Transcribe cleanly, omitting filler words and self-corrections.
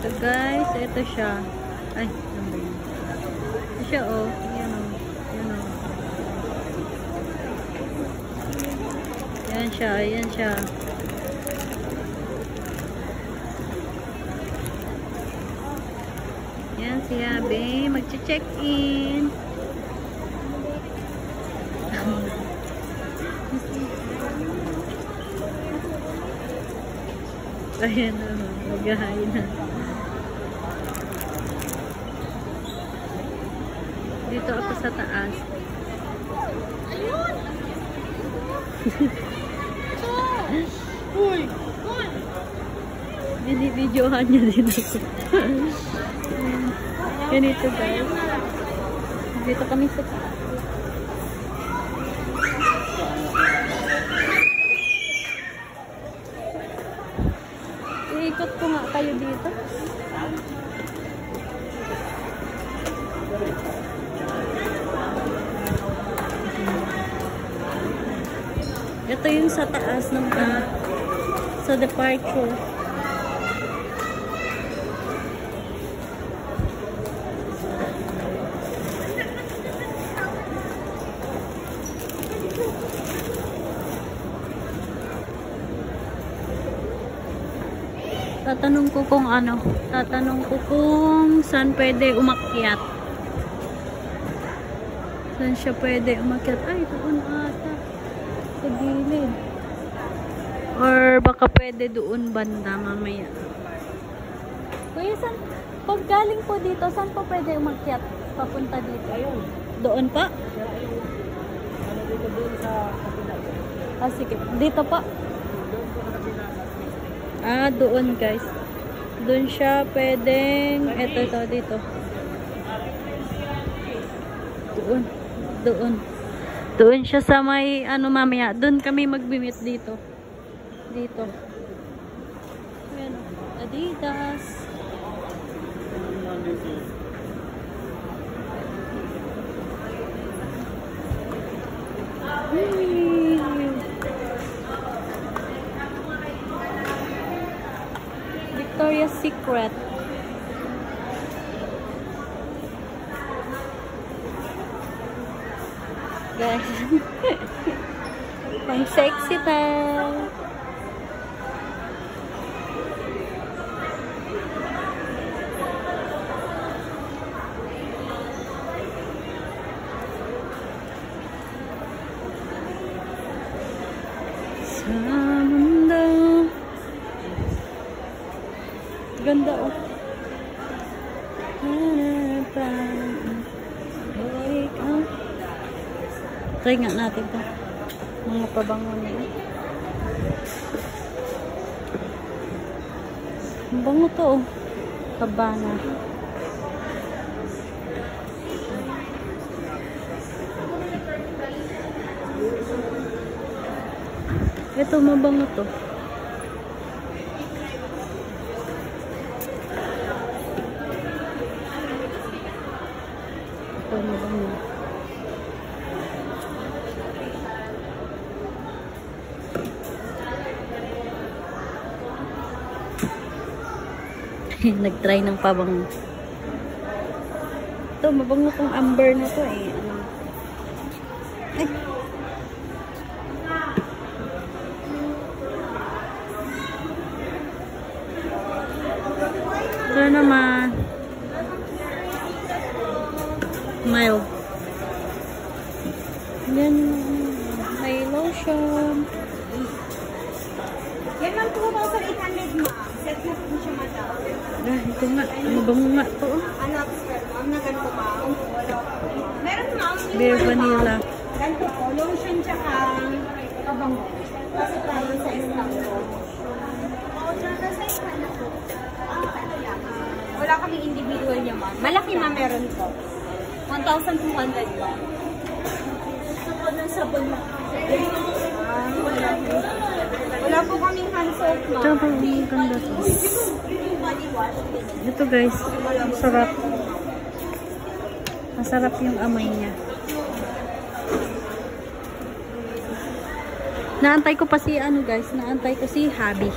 Ito guys, ito siya. Ay, ito siya oh. Yan oh. Yan oh. Yan siya, yan siya. Yan si Abby, mag-check-in. Ayan o, mag-hain na. Dito ako sa taas. Ayun! Uy! Binibidyohan niya dito. Ganito guys. Dito kami sa taas. Iikot ko nga kayo dito. Ito yung sa taas ng sa departure. Tatanong ko kung saan pwede umakyat. Saan siya pwede umakyat? Ay, doon ata. Sa gilid. Or baka pwede doon banda mamaya. Kuya, saan? Pag galing po dito, saan po pwede umakyat? Papunta dito. Ayun. Doon pa? Ano dito doon sa kapila? Ah, sige. Dito pa? Ah, doon guys. Doon siya pwedeng ito dito. Doon siya sa may ano mamaya. Doon kami magbimit dito. Dito. Ayan, Adidas. Victoria's Secret. Guys. Pang sexy tayo. Sa mundo. Ganda oh. Try nga natin to. Mga pabango nila. Ang bango to oh. Cabana. Ito mabango to. Ito mabango. Nag-try ng pabango. Ito, mabango tong amber na to eh. Ay. Ito naman. Smile. Yan. May lotion. Yan lang 2,800 ma. Set na po siya madam. Ito nga. Mabango nga to. Ano, ma'am, na ganito ma'am. Meron ma'am. Bare vanilla. Ganito po. Lotion tsaka kabango. Kasi tayo sa isang po. Wala kaming individual niya ma'am. Malaki ma'am meron po. 1,200 ma'am. Sabon ng sabon ma'am. Wala po kaming hand soap ma'am. Ito pa, ang ganda to. Ito guys, masarap. Masarap yung amoy niya. Naantay ko pa si ano guys, naantay ko si Habi.